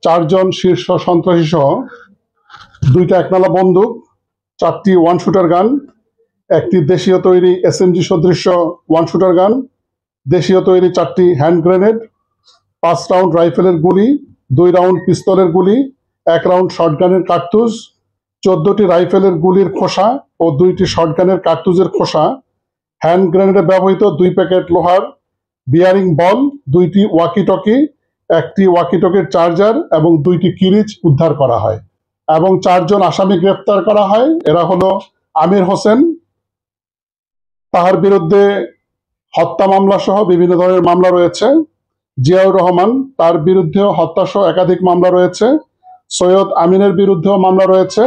4 জন শীর্ষ সন্ত্রাসী সহ 2টা একনালা বন্দুক, 4টি 1 শুটার গান, একটি দেশীয় তৈরি SMG সদৃশ্য 1 শুটার গান, দেশীয় তৈরি 4টি হ্যান্ড গ্রেনেড, 5 রাউন্ড রাইফেলের গুলি, 2 রাউন্ড পিস্তলের গুলি, 1 রাউন্ড শটগানের কার্তুজ, 14টি রাইফেলের গুলির খোসা ও 2টি শটগানের কার্তুজের খোসা, হ্যান্ড গ্রেনেডে ব্যবহৃত 2 প্যাকেট লোহার বিয়ারিং বল, 2টি ওয়াকি-টকি, 1টি ওয়াকি-টকির চার্জার এবং 2টি কিরিচ উদ্ধার করা হয় এবং 4 জন আসামি গ্রেফতার করা হয়। এরা হলো আমির হোসেন, তার বিরুদ্ধে হত্যা মামলা সহ বিভিন্ন ধরনের মামলা রয়েছে। জিয়াউর রহমান, তার বিরুদ্ধেও হত্যা সহ একাধিক মামলা রয়েছে। সৈয়দ আমিনের বিরুদ্ধেও মামলা রয়েছে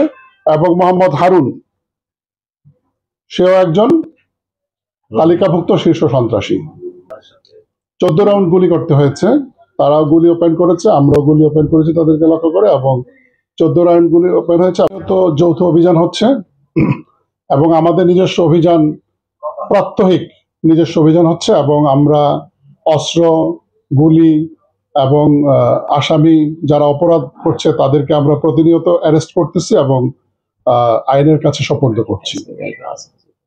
এবং মোহাম্মদ হারুন, সেও একজন তালিকাভুক্ত শীর্ষ সন্ত্রাসী। 14 রাউন্ড গুলি করতে হয়েছে, তারাও গুলি ওপেন করেছে, আমরাও গুলি ওপেন করেছি তাদেরকে লক্ষ্য করে, এবং 14 রাউন্ড গুলি ওপেন হয়েছে। তো যৌথ অভিযান হচ্ছে এবং আমাদের নিজস্ব অভিযান, প্রাত্যহিক নিজস্ব অভিযান হচ্ছে, এবং আমরা অস্ত্র, গুলি এবং আসামি যারা অপরাধ করছে তাদেরকে আমরা প্রতিনিয়ত অ্যারেস্ট করতেছি এবং আইনের কাছে সোপর্দ করছি।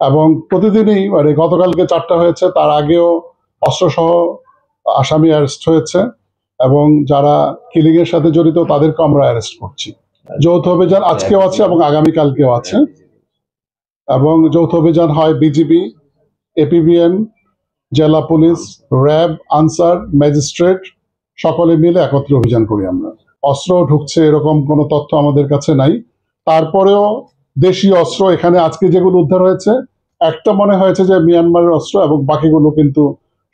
এবং প্রতিদিনই, মানে গতকালকে 4টা হয়েছে, তার আগেও অস্ত্রসহ আসামি অ্যারেস্ট হয়েছে এবং যারা কিলিং এর সাথে জড়িত তাদেরকে আমরা অ্যারেস্ট করছি। যৌথ অভিযান আজকেও আছে এবং আগামীকালকেও আছে, এবং যৌথ অভিযান হয় বিজিবি, APBN, জেলা পুলিশ, র্যাব, আনসার, ম্যাজিস্ট্রেট সকলে মিলে একত্রে অভিযান করি আমরা। অস্ত্র ঢুকছে এরকম কোনো তথ্য আমাদের কাছে নাই, তারপরেও দেশীয় অস্ত্র এখানে আজকে যেগুলো উদ্ধার হয়েছে, একটা মনে হয়েছে যে মিয়ানমারের অস্ত্র এবং বাকিগুলো কিন্তু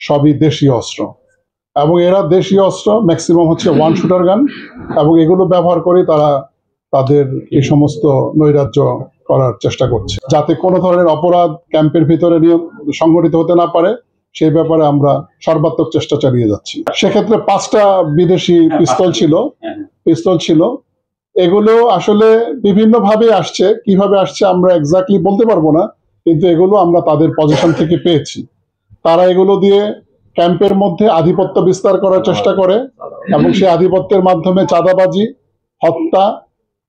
সবই দেশীয় অস্ত্র, এবং এরা দেশীয় অস্ত্র ম্যাক্সিমাম হচ্ছে 1 শুটার গান, এবং এগুলো ব্যবহার করে তারা তাদের এই সমস্ত নৈরাজ্য করার চেষ্টা করছে, যাতে কোনো ধরনের অপরাধ ক্যাম্পের ভিতরে সংগঠিত হতে না পারে সেই ব্যাপারে আমরা সর্বাত্মক চেষ্টা চালিয়ে যাচ্ছি। সেক্ষেত্রে 5টা বিদেশি পিস্তল ছিল। এগুলো আসলে বিভিন্ন ভাবে আসছে, কিভাবে আসছে আমরা এক্স্যাক্টলি বলতে পারবো না, কিন্তু এগুলো আমরা তাদের পজিশন থেকে পেয়েছি। তারা এগুলো দিয়ে ক্যাম্পের মধ্যে আধিপত্য বিস্তার করার চেষ্টা করে এবং সেই আধিপত্যের মাধ্যমে চাঁদাবাজি, হত্যা,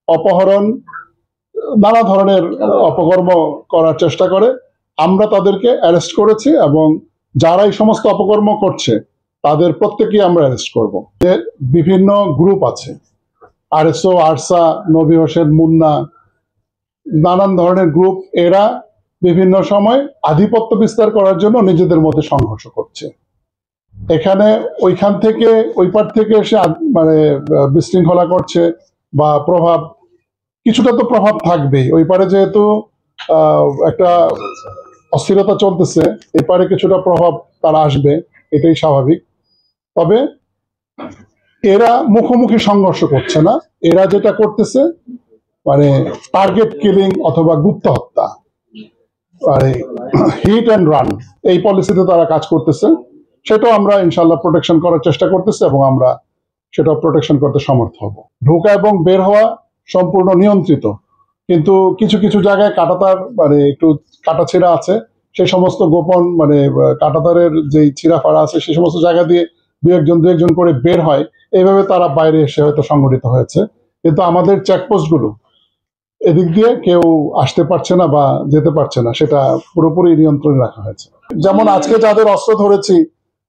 অপহরণ, নানা ধরনের অপকর্ম করার চেষ্টা করে। আমরা তাদেরকে অ্যারেস্ট করেছি এবং যারা এই সমস্ত অপকর্ম করছে তাদের প্রত্যেকেই আমরা অ্যারেস্ট করব। যে বিভিন্ন গ্রুপ আছে, RSO, আরসা, নবী হোসেন, মুন্না, নানান ধরনের গ্রুপ, এরা বিভিন্ন সময় আধিপত্য বিস্তার করার জন্য নিজেদের মধ্যে সংঘর্ষ করছে। এখানে ওইখান থেকে ওই পার থেকে এসে মানে বিশৃঙ্খলা করছে বা প্রভাব, কিছুটা তো প্রভাব থাকবেই। ওই পারে যেহেতু একটা অস্থিরতা চলতেছে, এপারে কিছুটা প্রভাব তারা আসবে, এটাই স্বাভাবিক। তবে এরা মুখোমুখি সংঘর্ষ করছে না, এরা যেটা করতেছে মানে টার্গেট কিলিং অথবা গুপ্ত হত্যা, মানে হিট অ্যান্ড রান, এই পলিসিতে তারা কাজ করতেছে। সেটাও আমরা ইনশাল্লাহ প্রোটেকশন করার চেষ্টা করতেছি এবং আমরা সেটাও প্রোটেকশন করতে সমর্থ হব। ঢোকা এবং বের হওয়া সম্পূর্ণ নিয়ন্ত্রিত, কিন্তু কিছু কিছু জায়গায় কাঁটাতার, মানে একটু কাটাছেঁড়া আছে, সেই সমস্ত গোপন, মানে কাঁটাতারের যে ছিঁড়া ফাড়া আছে সেই সমস্ত জায়গা দিয়ে দু একজন করে বের হয়। এইভাবে তারা বাইরে এসে হয়তো সংগঠিত হয়েছে, কিন্তু আমাদের চেকপোস্টগুলো এদিক দিয়ে কেউ আসতে পারছে না বা যেতে পারছে না, সেটা পুরোপুরি নিয়ন্ত্রণে রাখা হয়েছে। যেমন আজকে যাদের অস্ত্র ধরেছি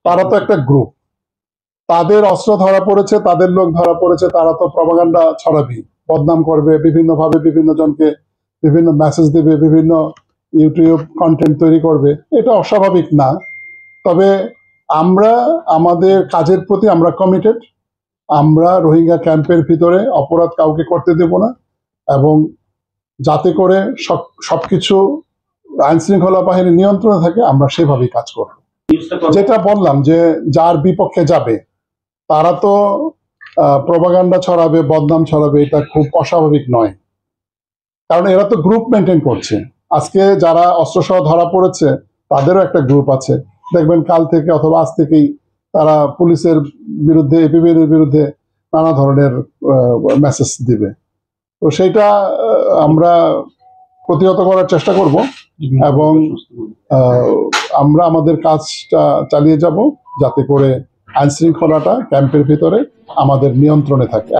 তারা তো একটা গ্রুপ, তাদের অস্ত্র ধরা পড়েছে, তাদের লোক ধরা পড়েছে, তারা তো প্রপাগান্ডা ছড়াবি, বদনাম করবে, বিভিন্নভাবে বিভিন্ন জনকে বিভিন্ন মেসেজ দেবে, বিভিন্ন ইউটিউব কন্টেন্ট তৈরি করবে। এটা অস্বাভাবিক না, তবে আমরা আমাদের কাজের প্রতি আমরা কমিটেড। আমরা রোহিঙ্গা ক্যাম্পের ভিতরে অপরাধ কাউকে করতে দেব না, এবং যাতে করে সবকিছু আইন শৃঙ্খলা বাহিনী নিয়ন্ত্রণে থাকে আমরা সেভাবেই কাজ করব। যেটা বললাম যে যার বিপক্ষে যাবে তারা তো প্রপাগান্ডা ছড়াবে, বদনাম ছড়াবে, এটা খুব অস্বাভাবিক নয়, কারণ এরা তো গ্রুপ মেনটেন করছে। আজকে যারা অস্ত্রসহ ধরা পড়েছে তাদেরও একটা গ্রুপ আছে, দেখবেন কাল থেকে অথবা আজ থেকেই তারা পুলিশের বিরুদ্ধে, APBN এর বিরুদ্ধে নানা ধরনের মেসেজ দিবে। তো সেইটা আমরা প্রতিহত করার চেষ্টা করব এবং আমরা আমাদের কাজটা চালিয়ে যাব যাতে করে আইন শৃঙ্খলাটা ক্যাম্পের ভিতরে আমাদের নিয়ন্ত্রণে থাকে।